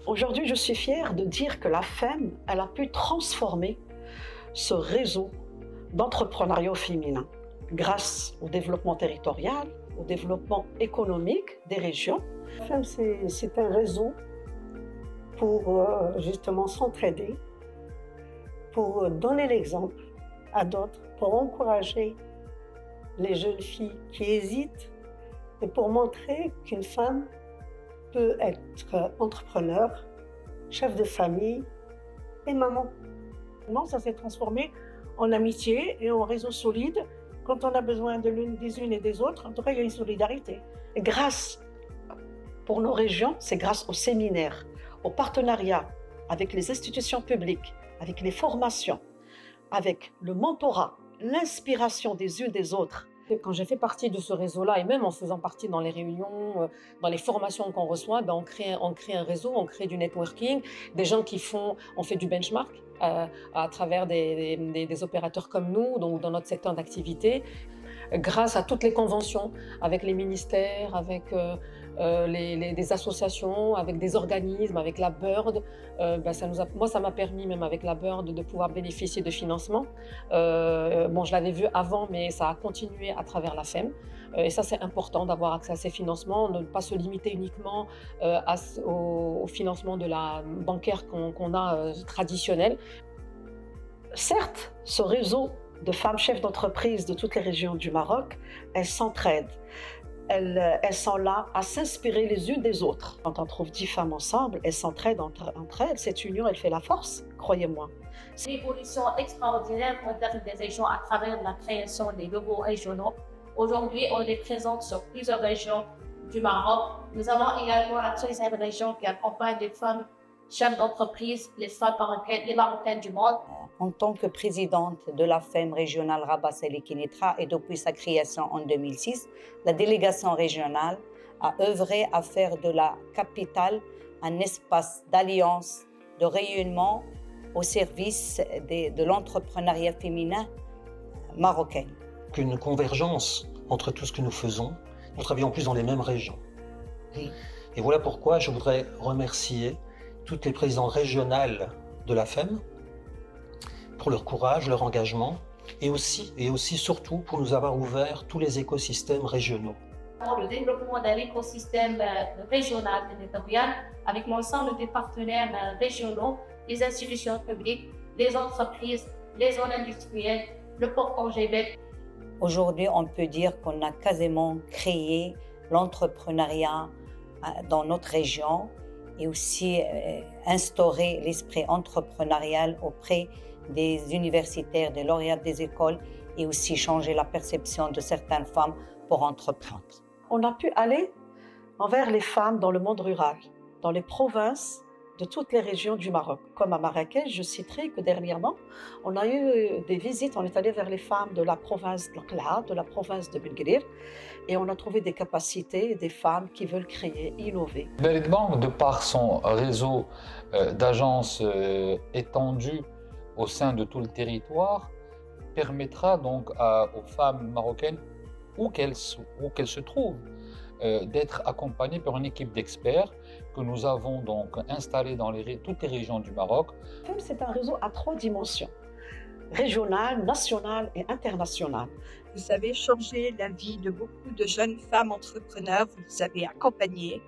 Aujourd'hui, je suis fière de dire que la FEM, elle a pu transformer ce réseau d'entrepreneuriat féminin grâce au développement territorial, au développement économique des régions. La FEM, c'est un réseau pour justement s'entraider, pour donner l'exemple à d'autres, pour encourager les jeunes filles qui hésitent et pour montrer qu'une femme peut être entrepreneur, chef de famille et maman. Ça s'est transformé en amitié et en réseau solide. Quand on a besoin de l'une des unes et des autres, en tout cas, il y a une solidarité. Et grâce, pour nos régions, c'est grâce aux séminaires, aux partenariats avec les institutions publiques, avec les formations, avec le mentorat, l'inspiration des unes des autres. Quand j'ai fait partie de ce réseau-là, et même en faisant partie dans les réunions, dans les formations qu'on reçoit, on crée un réseau, on crée du networking, des gens on fait du benchmark à travers des opérateurs comme nous, donc dans notre secteur d'activité, grâce à toutes les conventions avec les ministères, avec des associations, avec des organismes, avec la Bird. Moi, ça m'a permis, même avec la Bird, de pouvoir bénéficier de financement. Je l'avais vu avant, mais ça a continué à travers la FEM. Et ça, c'est important d'avoir accès à ces financements, ne pas se limiter uniquement au financement de la bancaire qu'on a traditionnel. Certes, ce réseau de femmes chefs d'entreprise de toutes les régions du Maroc, elles s'entraident. Elles sont là à s'inspirer les unes des autres. Quand on trouve 10 femmes ensemble, elles s'entraident entre elles. Cette union, elle fait la force, croyez-moi. C'est une évolution extraordinaire moderne des régions à travers la création des nouveaux régionaux. Aujourd'hui, on est présente sur plusieurs régions du Maroc. Nous avons également la 13e région qui accompagne les femmes chefs d'entreprise, les femmes marocaines, les Marocaines du monde. En tant que présidente de la FEM régionale Rabat Salé Kénétra et depuis sa création en 2006, la délégation régionale a œuvré à faire de la capitale un espace d'alliance, de rayonnement au service de l'entrepreneuriat féminin marocain. Une convergence entre tout ce que nous faisons, nous travaillons plus dans les mêmes régions. Oui. Et voilà pourquoi je voudrais remercier toutes les présidentes régionales de la FEM pour leur courage, leur engagement et aussi surtout pour nous avoir ouvert tous les écosystèmes régionaux. Pour le développement d'un écosystème régional territorial avec l'ensemble des partenaires régionaux, les institutions publiques, les entreprises, les zones industrielles, le port Angébec. Aujourd'hui, on peut dire qu'on a quasiment créé l'entrepreneuriat dans notre région et aussi instauré l'esprit entrepreneurial auprès des universitaires, des lauréats des écoles et aussi changer la perception de certaines femmes pour entreprendre. On a pu aller envers les femmes dans le monde rural, dans les provinces de toutes les régions du Maroc. Comme à Marrakech, je citerai que dernièrement, on a eu des visites, on est allé vers les femmes de la province de Qla, de la province de Belguir, et on a trouvé des capacités, des femmes qui veulent créer, innover. Berit Bank, de par son réseau d'agences étendu au sein de tout le territoire, permettra donc aux femmes marocaines, où qu'elles se trouvent, d'être accompagnées par une équipe d'experts que nous avons donc installée dans toutes les régions du Maroc. C'est un réseau à 3 dimensions, régionale, nationale et internationale. Vous avez changé la vie de beaucoup de jeunes femmes entrepreneurs, vous les avez accompagnées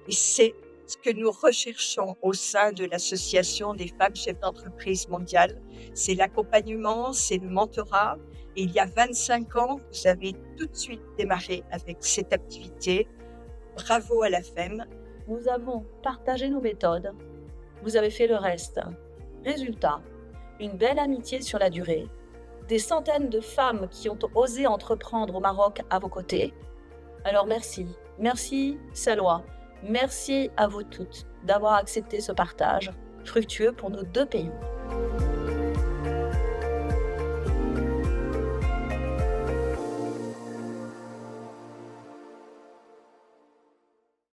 et c'est ce que nous recherchons au sein de l'Association des femmes chefs d'entreprise mondiale. C'est l'accompagnement, c'est le mentorat. Et il y a 25 ans, vous avez tout de suite démarré avec cette activité. Bravo à la FEM. Nous avons partagé nos méthodes. Vous avez fait le reste. Résultat, une belle amitié sur la durée. Des centaines de femmes qui ont osé entreprendre au Maroc à vos côtés. Alors merci. Merci Salwa. Merci à vous toutes d'avoir accepté ce partage fructueux pour nos 2 pays.